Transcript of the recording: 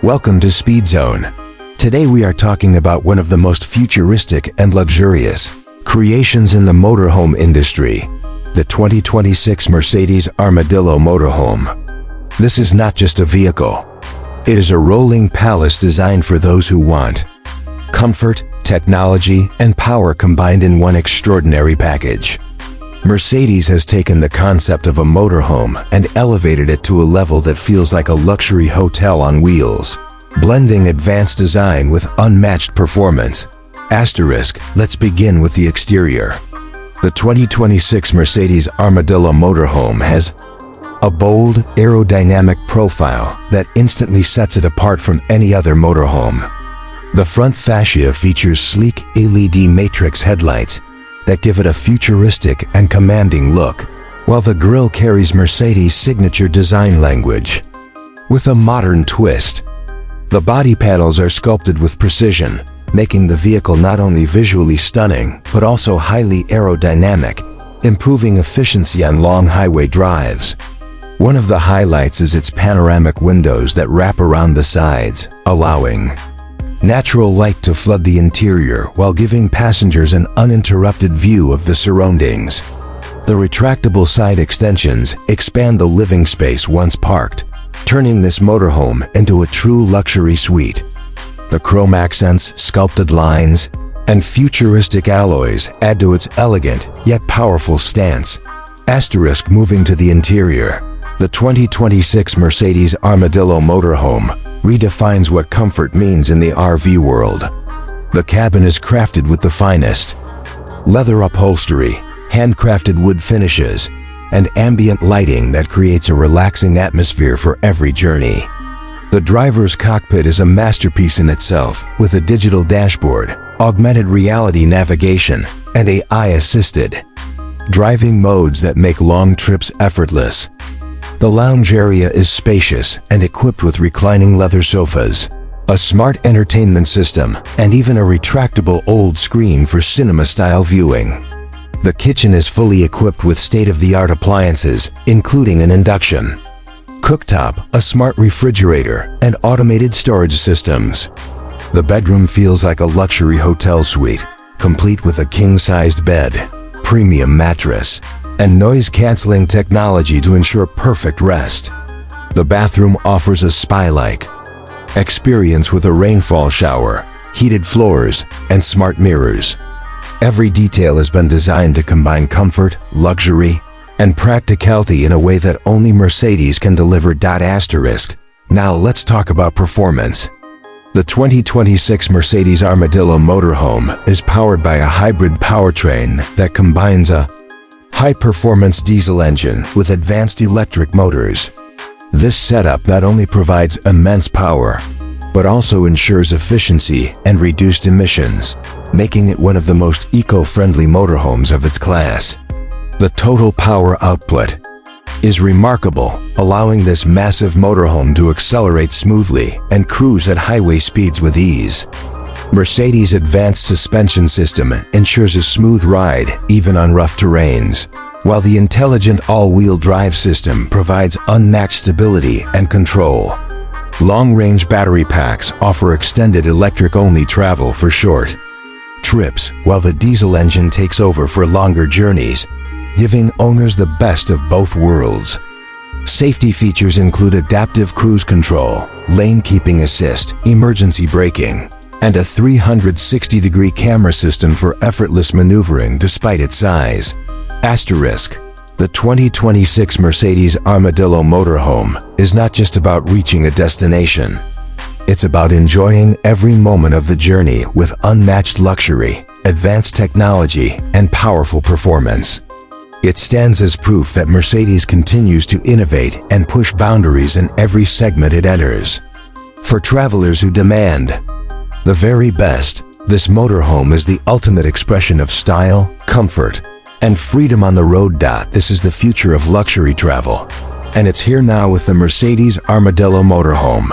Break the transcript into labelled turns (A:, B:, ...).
A: Welcome to Speed Zone. Today we are talking about one of the most futuristic and luxurious creations in the motorhome industry, the 2026 Mercedes Armadillo Motorhome. This is not just a vehicle. It is a rolling palace designed for those who want comfort, technology, and power combined in one extraordinary package. Mercedes has taken the concept of a motorhome and elevated it to a level that feels like a luxury hotel on wheels, blending advanced design with unmatched performance. Let's begin with the exterior. The 2026 Mercedes Armadillo Motorhome has a bold, aerodynamic profile that instantly sets it apart from any other motorhome. The front fascia features sleek LED matrix headlights that give it a futuristic and commanding look, while the grille carries Mercedes' signature design language. With a modern twist, the body panels are sculpted with precision, making the vehicle not only visually stunning, but also highly aerodynamic, improving efficiency on long highway drives. One of the highlights is its panoramic windows that wrap around the sides, allowing natural light to flood the interior while giving passengers an uninterrupted view of the surroundings. The retractable side extensions expand the living space once parked, turning this motorhome into a true luxury suite. The chrome accents, sculpted lines, and futuristic alloys add to its elegant yet powerful stance. Moving to the interior, the 2026 Mercedes Armadillo Motorhome redefines what comfort means in the RV world. The cabin is crafted with the finest leather upholstery, handcrafted wood finishes, and ambient lighting that creates a relaxing atmosphere for every journey. The driver's cockpit is a masterpiece in itself, with a digital dashboard, augmented reality navigation, and AI-assisted driving modes that make long trips effortless. The lounge area is spacious and equipped with reclining leather sofas, a smart entertainment system, and even a retractable old screen for cinema-style viewing. The kitchen is fully equipped with state-of-the-art appliances, including an induction cooktop, a smart refrigerator, and automated storage systems. The bedroom feels like a luxury hotel suite, complete with a king-sized bed, premium mattress, and noise-canceling technology to ensure perfect rest. The bathroom offers a spa-like experience with a rainfall shower, heated floors, and smart mirrors. Every detail has been designed to combine comfort, luxury, and practicality in a way that only Mercedes can deliver. Now let's talk about performance. The 2026 Mercedes Armadillo Motorhome is powered by a hybrid powertrain that combines a high-performance diesel engine with advanced electric motors. This setup not only provides immense power, but also ensures efficiency and reduced emissions, making it one of the most eco-friendly motorhomes of its class. The total power output is remarkable, allowing this massive motorhome to accelerate smoothly and cruise at highway speeds with ease. Mercedes' advanced suspension system ensures a smooth ride even on rough terrains, while the intelligent all-wheel drive system provides unmatched stability and control. Long-range battery packs offer extended electric-only travel for short trips, while the diesel engine takes over for longer journeys, giving owners the best of both worlds. Safety features include adaptive cruise control, lane keeping assist, emergency braking, and a 360-degree camera system for effortless maneuvering despite its size. The 2026 Mercedes Armadillo Motorhome is not just about reaching a destination. It's about enjoying every moment of the journey with unmatched luxury, advanced technology, and powerful performance. It stands as proof that Mercedes continues to innovate and push boundaries in every segment it enters. For travelers who demand the very best, this motorhome is the ultimate expression of style, comfort, and freedom on the road. This is the future of luxury travel, and it's here now with the Mercedes Armadillo Motorhome.